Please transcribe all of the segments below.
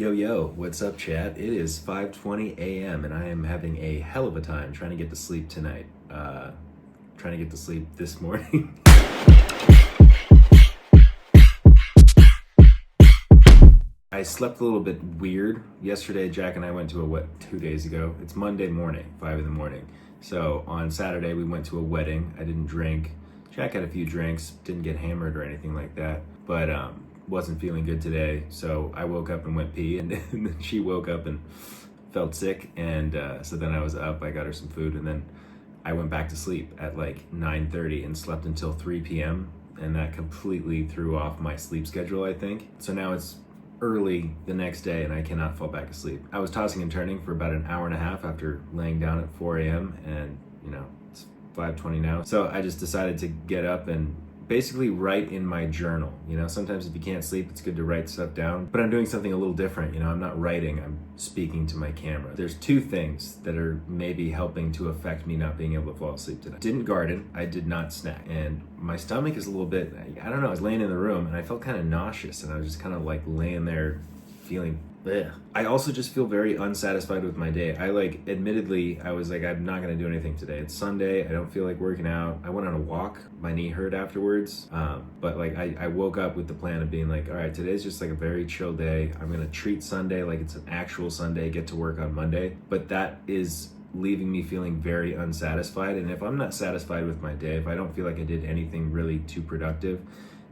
Yo, what's up, chat? It is 5:20 a.m. and I am having a hell of a time trying to get to sleep tonight. Trying to get to sleep this morning. I slept a little bit weird. Yesterday, Jack and I went to a 2 days ago. It's Monday morning, 5 in the morning. So on Saturday, we went to a wedding. I didn't drink. Jack had a few drinks, didn't get hammered or anything like that. But wasn't feeling good today, so I woke up and went pee, and then she woke up and felt sick, and so then I was up, I got her some food, and then I went back to sleep at like 9:30 and slept until 3 p.m. and that completely threw off my sleep schedule, I think. So now it's early the next day and I cannot fall back asleep. I was tossing and turning for about an hour and a half after laying down at 4 a.m. and it's 5:20 now. So I just decided to get up and basically write in my journal. Sometimes if you can't sleep, it's good to write stuff down, but I'm doing something a little different. I'm not writing, I'm speaking to my camera. There's two things that are maybe helping to affect me not being able to fall asleep tonight. Didn't garden, I did not snack, and my stomach is a little bit, I don't know, I was laying in the room and I felt kind of nauseous and I was just kind of like laying there feeling bleh. I also just feel very unsatisfied with my day. Admittedly, I was like, I'm not gonna do anything today. It's Sunday, I don't feel like working out. I went on a walk, my knee hurt afterwards. But I woke up with the plan of being like, all right, today's just like a very chill day. I'm gonna treat Sunday like it's an actual Sunday, get to work on Monday. But that is leaving me feeling very unsatisfied. And if I'm not satisfied with my day, if I don't feel like I did anything really too productive,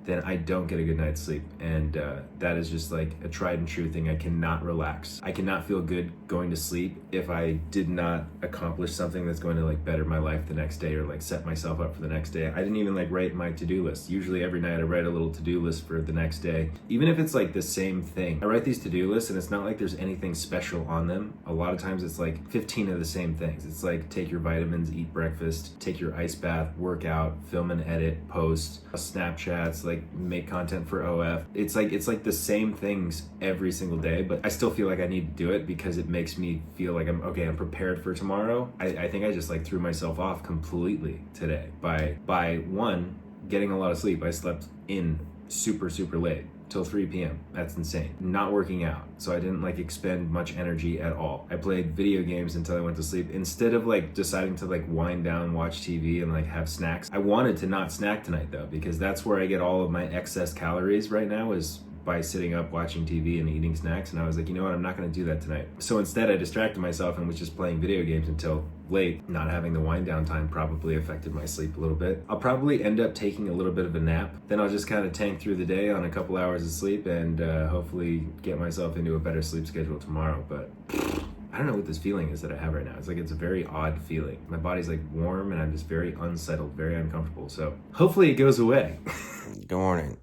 then I don't get a good night's sleep. And that is just like a tried and true thing. I cannot relax. I cannot feel good going to sleep if I did not accomplish something that's going to like better my life the next day or like set myself up for the next day. I didn't even like write my to-do list. Usually every night I write a little to-do list for the next day. Even if it's like the same thing. I write these to-do lists and it's not like there's anything special on them. A lot of times it's like 15 of the same things. It's like take your vitamins, eat breakfast, take your ice bath, work out, film and edit, post, Snapchats, like make content for OF. It's like the same things every single day, but I still feel like I need to do it because it makes me feel like I'm prepared for tomorrow. I think I just like threw myself off completely today by one, getting a lot of sleep. I slept in super late till 3 p.m. That's insane. Not working out, so I didn't like expend much energy at all. I played video games until I went to sleep instead of like deciding to like wind down, watch TV and like have snacks. I wanted to not snack tonight though, because that's where I get all of my excess calories right now, is by sitting up watching TV and eating snacks. And I was like, you know what, I'm not gonna do that tonight. So instead I distracted myself and was just playing video games until late. Not having the wind down time probably affected my sleep a little bit. I'll probably end up taking a little bit of a nap. Then I'll just kind of tank through the day on a couple hours of sleep and hopefully get myself into a better sleep schedule tomorrow. But I don't know what this feeling is that I have right now. It's a very odd feeling. My body's like warm and I'm just very unsettled, very uncomfortable. So hopefully it goes away. Good morning.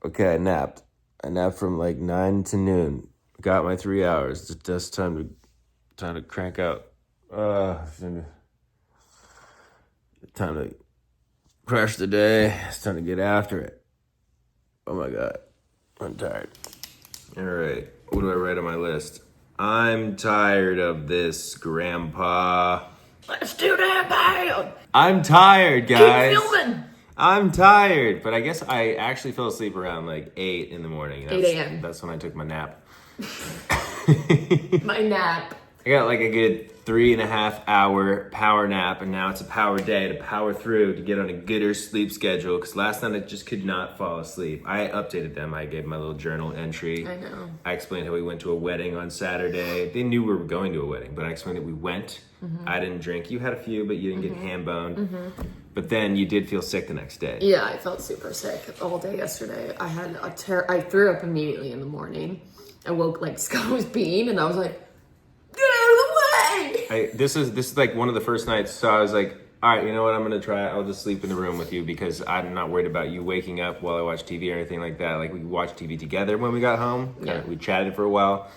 Okay, I napped. I napped from like 9 to noon. Got my 3 hours. It's just time to crank out. Time to crush the day. It's time to get after it. Oh my God, I'm tired. All right, what do I write on my list? I'm tired of this, Grandpa. Let's do that, pal. I'm tired, guys. Keep filming. I'm tired, but I guess I actually fell asleep around like 8 in the morning. 8 a.m. That's when I took my nap. My nap. I got like a good 3.5 hour power nap, and now it's a power day to power through to get on a gooder sleep schedule, because last night I just could not fall asleep. I updated them. I gave my little journal entry. I know. I explained how we went to a wedding on Saturday. They knew we were going to a wedding, but I explained that we went. Mm-hmm. I didn't drink. You had a few, but you didn't get ham-boned. Mm-hmm. But then you did feel sick the next day. Yeah, I felt super sick all day yesterday. I had I threw up immediately in the morning. I woke like Scott was peeing, and I was like, get out of the way! This is like one of the first nights, so I was like, all right, you know what, I'm gonna try. I'll just sleep in the room with you because I'm not worried about you waking up while I watch TV or anything like that. Like, we watched TV together when we got home. Yeah. We chatted for a while.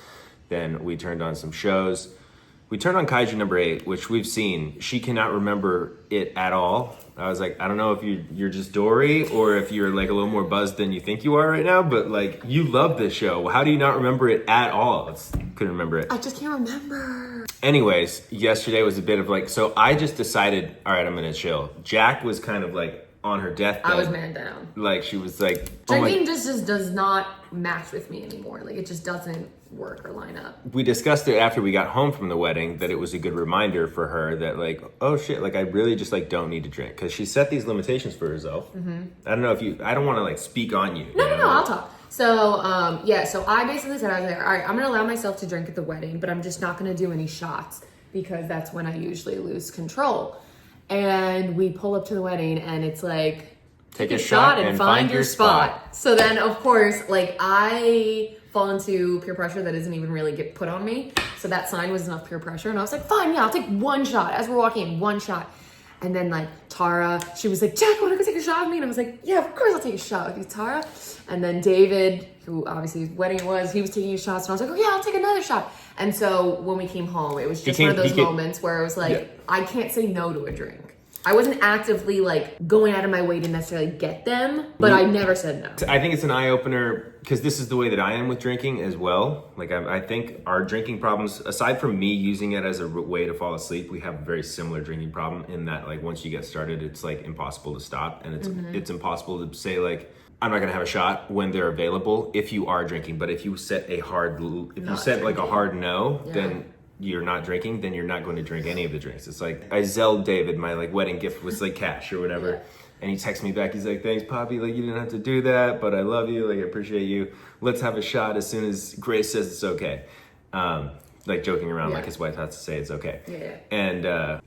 Then we turned on some shows. We turned on Kaiju number 8, which we've seen. She cannot remember it at all. I was like, I don't know if you're just Dory or if you're like a little more buzzed than you think you are right now, but like, you love this show. How do you not remember it at all? Couldn't remember it. I just can't remember. Anyways, yesterday was a bit of like, so I just decided, all right, I'm gonna chill. Jack was kind of like on her deathbed. I was man down. Like, she was like, Drinking just does not match with me anymore. Like it just doesn't work or line up. We discussed it after we got home from the wedding that it was a good reminder for her that like, oh shit, like I really just like don't need to drink, because she set these limitations for herself. I don't know if I don't want to like speak on you. No, I'll talk. So, so I basically said, I was like, all right, I'm going to allow myself to drink at the wedding, but I'm just not going to do any shots because that's when I usually lose control. And we pull up to the wedding and it's like, take a shot and find your spot. So then, of course, like I fall into peer pressure that doesn't even really get put on me. So that sign was enough peer pressure. And I was like, fine, yeah, I'll take one shot. As we're walking in, one shot. And then like Tara, she was like, Jack, want to go take a shot with me? And I was like, yeah, of course I'll take a shot with you, Tara. And then David, who obviously his wedding it was, he was taking shots. And I was like, oh yeah, I'll take another shot. And so when we came home, it was just one of those moments where it was like, I can't say no to a drink. I wasn't actively like going out of my way to necessarily get them, but I never said no. I think it's an eye opener because this is the way that I am with drinking as well. Like I think our drinking problems, aside from me using it as a way to fall asleep, we have a very similar drinking problem in that like once you get started, it's like impossible to stop, and it's impossible to say like, I'm not gonna have a shot when they're available if you are drinking. But if you set a hard, like a hard no, then you're not drinking, then you're not going to drink any of the drinks. It's like I zelled David, my like wedding gift was like cash or whatever. And he texts me back, he's like, thanks Poppy, like you didn't have to do that, but I love you, like I appreciate you. Let's have a shot as soon as Grace says it's okay. Like joking around, like his wife has to say it's okay. And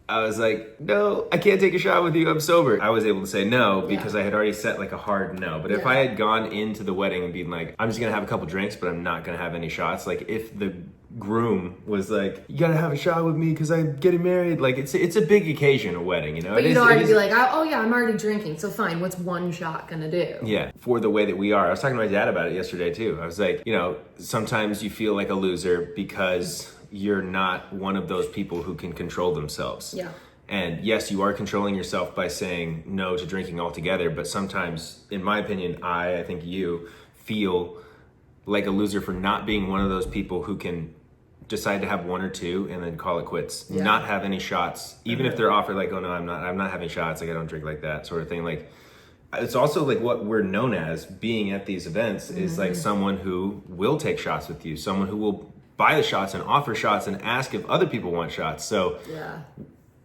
I was like, no, I can't take a shot with you, I'm sober. I was able to say no because I had already set like a hard no. But if I had gone into the wedding and been like, I'm just gonna have a couple drinks, but I'm not gonna have any shots. Like if the groom was like, you gotta have a shot with me because I'm getting married. Like it's a big occasion, a wedding, you know? But you'd already be like, oh yeah, I'm already drinking. So fine, what's one shot gonna do? Yeah, for the way that we are. I was talking to my dad about it yesterday too. I was like, you know, sometimes you feel like a loser because you're not one of those people who can control themselves. Yeah. And yes, you are controlling yourself by saying no to drinking altogether, but sometimes, in my opinion, I think you feel like a loser for not being one of those people who can decide to have one or two and then call it quits. Not have any shots, even if they're offered like, oh no, I'm not having shots, like I don't drink like that sort of thing. Like it's also like what we're known as being at these events is like someone who will take shots with you, someone who will buy the shots and offer shots and ask if other people want shots. So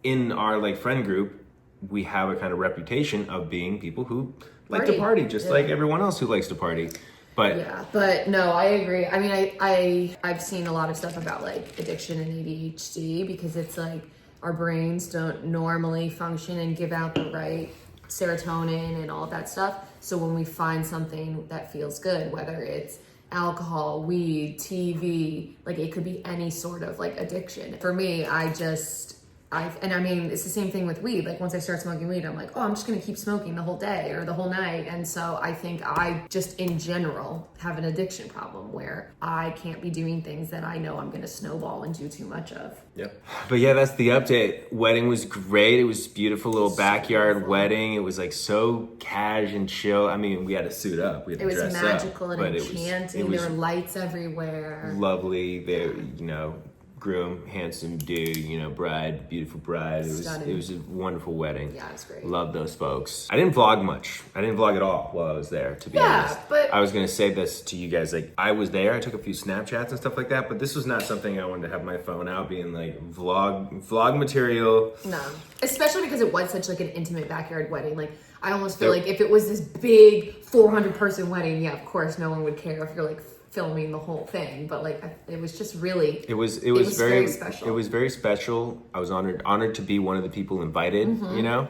in our like friend group, we have a kind of reputation of being people who like to party, just like everyone else who likes to party. But but no, I agree. I mean, I've seen a lot of stuff about like addiction and ADHD because it's like our brains don't normally function and give out the right serotonin and all of that stuff. So when we find something that feels good, whether it's alcohol, weed, TV, like it could be any sort of like addiction. For me, I mean, it's the same thing with weed. Like once I start smoking weed, I'm like, oh, I'm just gonna keep smoking the whole day or the whole night. And so I think I just in general have an addiction problem where I can't be doing things that I know I'm gonna snowball and do too much of. Yep. But yeah, that's the update. Wedding was great. It was a beautiful little backyard wedding. It was like so cash and chill. I mean, we had to suit up. We had to dress up. It was magical and enchanting. There were lights everywhere. Lovely. There, you know, groom, handsome dude, you know, bride, beautiful bride. It was a wonderful wedding. Yeah, it was great. Love those folks. I didn't vlog much. I didn't vlog at all while I was there, to be honest. But I was gonna say this to you guys, like I was there, I took a few Snapchats and stuff like that, but this was not something I wanted to have my phone out being like vlog material. No. Especially because it was such like an intimate backyard wedding. Like I almost feel like if it was this big 400 person wedding, yeah, of course no one would care if you're like filming the whole thing, but like it was just really it was very special. It was very special. I was honored to be one of the people invited, you know?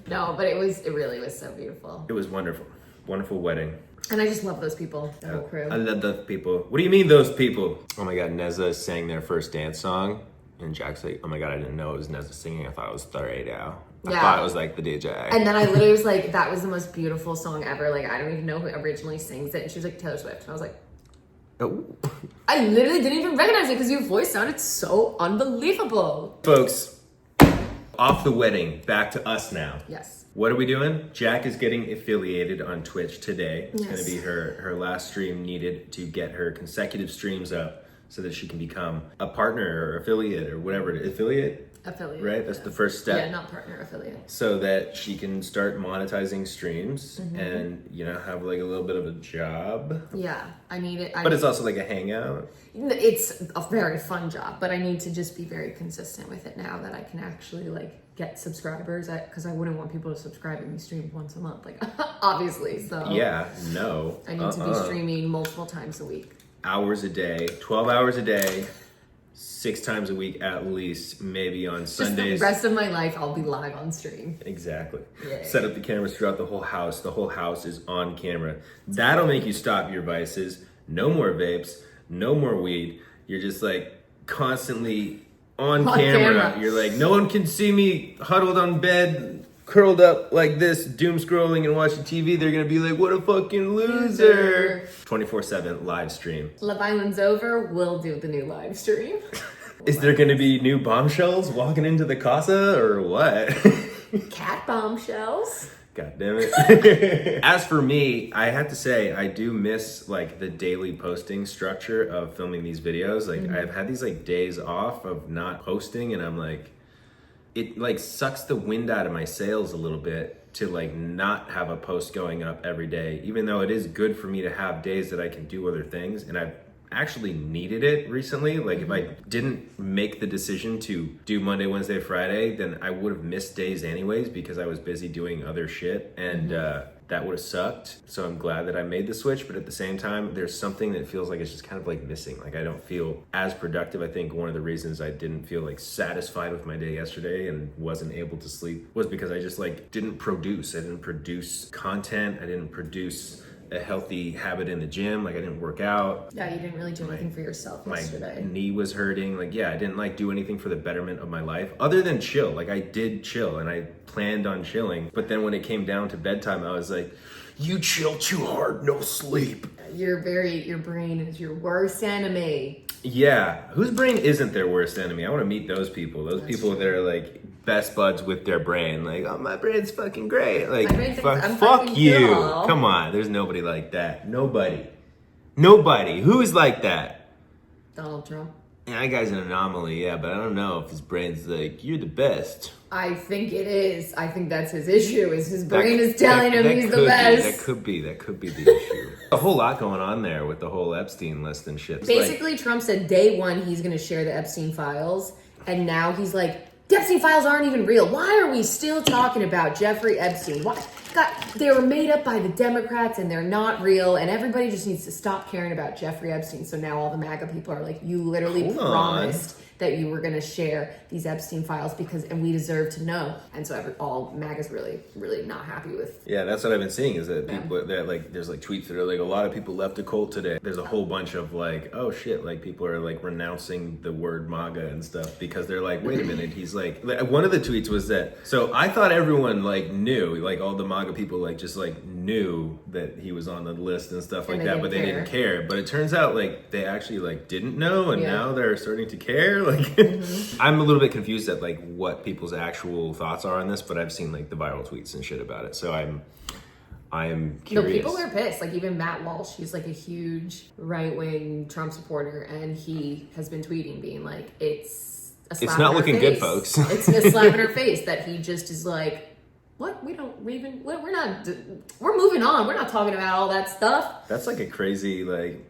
No, but it really was so beautiful. It was wonderful wedding. And I just love those people, the whole crew. I love those people. What do you mean those people? Oh my god, Neza sang their first dance song and Jack's like, oh my god, I didn't know it was Neza singing. I thought it was Thredo. I thought it was like the DJ. And then I literally was like, that was the most beautiful song ever. Like I don't even know who originally sings it. And she was like, Taylor Swift. And I was like, oh. I literally didn't even recognize it because your voice sounded so unbelievable. Folks, off the wedding, back to us now. Yes. What are we doing? Jack is getting affiliated on Twitch today. It's going to be her last stream needed to get her consecutive streams up so that she can become a partner or affiliate or whatever. Affiliate? Affiliate. Right? That's the first step. Yeah, not partner, affiliate. So that she can start monetizing streams and, you know, have like a little bit of a job. Yeah, I need it. But it's also like a hangout. It's a very fun job, but I need to just be very consistent with it now that I can actually like get subscribers, because I wouldn't want people to subscribe and be streamed once a month, like obviously. So Yeah, no. I need to be streaming multiple times a week. Hours a day, 12 hours a day, 6 times a week at least, maybe on Sundays. Just the rest of my life, I'll be live on stream. Exactly. Yay. Set up the cameras throughout the whole house. The whole house is on camera. That'll make you stop your vices. No more vapes, no more weed. You're just like constantly on camera. You're like, no one can see me huddled on bed, curled up like this, doom scrolling and watching TV. They're gonna be like, what a fucking loser. 24/7 live stream. Love Island's over, we'll do the new live stream. Is there gonna be new bombshells walking into the casa or what? Cat bombshells. God damn it. As for me, I have to say, I do miss like the daily posting structure of filming these videos. Like I've had these like days off of not posting, and I'm like, it like sucks the wind out of my sails a little bit to like not have a post going up every day, even though it is good for me to have days that I can do other things. And I've actually needed it recently. Like if I didn't make the decision to do Monday, Wednesday, Friday, then I would have missed days anyways because I was busy doing other shit, and that would have sucked. So I'm glad that I made the switch, but at the same time, there's something that feels like it's just kind of like missing. Like I don't feel as productive. I think one of the reasons I didn't feel like satisfied with my day yesterday and wasn't able to sleep was because I just like didn't produce. I didn't produce content. I didn't produce a healthy habit in the gym. Like I didn't work out. Yeah, you didn't really do anything for yourself yesterday. My knee was hurting. Like, yeah, I didn't like do anything for the betterment of my life other than chill. Like I did chill and I planned on chilling. But then when it came down to bedtime, I was like, you chill too hard, no sleep. Your brain is your worst enemy. Yeah. Whose brain isn't their worst enemy? I want to meet those people. Those people that are like best buds with their brain. Like, oh, my brain's fucking great. Like, fuck you. Cool. Come on. There's nobody like that. Nobody. Who is like that? Donald Trump. Yeah, that guy's an anomaly, yeah, but I don't know if his brain's like, you're the best. I think it is. I think that's his issue, is his brain is telling him he's the best. That could be the issue. A whole lot going on there with the whole Epstein list and shit. Basically, Trump said day one he's going to share the Epstein files, and now he's like, the Epstein files aren't even real. Why are we still talking about Jeffrey Epstein? Why? God, they were made up by the Democrats and they're not real, and everybody just needs to stop caring about Jeffrey Epstein. So now all the MAGA people are like, you literally promised that you were going to share these Epstein files and we deserve to know. And so all MAGA's really, really not happy with. Yeah, that's what I've been seeing is that people that like, there's like tweets that are like, a lot of people left the cult today. There's a whole bunch of like, oh shit, like people are like renouncing the word MAGA and stuff because they're like, wait a minute, he's like one of the tweets was that, so I thought everyone like knew, like all the MAGA people like just like knew that he was on the list and stuff like that, but they didn't care. But it turns out like they actually like didn't know, and now they're starting to care. Like I'm a little bit confused at like what people's actual thoughts are on this, but I've seen like the viral tweets and shit about it, so I'm curious. No, people are pissed. Like even Matt Walsh, he's like a huge right-wing Trump supporter, and he has been tweeting being like, it's not looking good, folks. It's a slap in her face that he just is like, what? We're moving on. We're not talking about all that stuff. That's like a crazy like.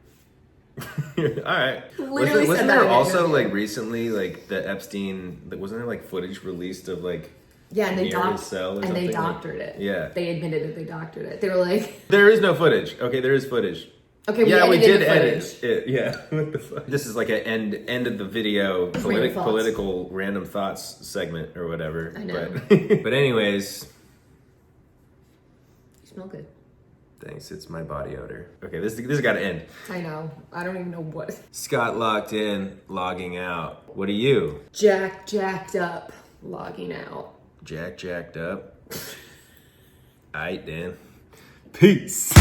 All right. Literally wasn't there also like recently like the Epstein? Wasn't there like footage released of like? Yeah, and they doctored it. Yeah, they admitted that they doctored it. They were like, there is no footage. Okay, there is footage. Okay, we did edit it. Yeah. What the fuck? This is like an end of the video political random thoughts segment or whatever. I know. But anyways, you smell good. Thanks, it's my body odor. Okay, this has got to end. I know. I don't even know what. Scott locked in, logging out. What are you? Jacked up, logging out. Jacked up. Aight then. Peace.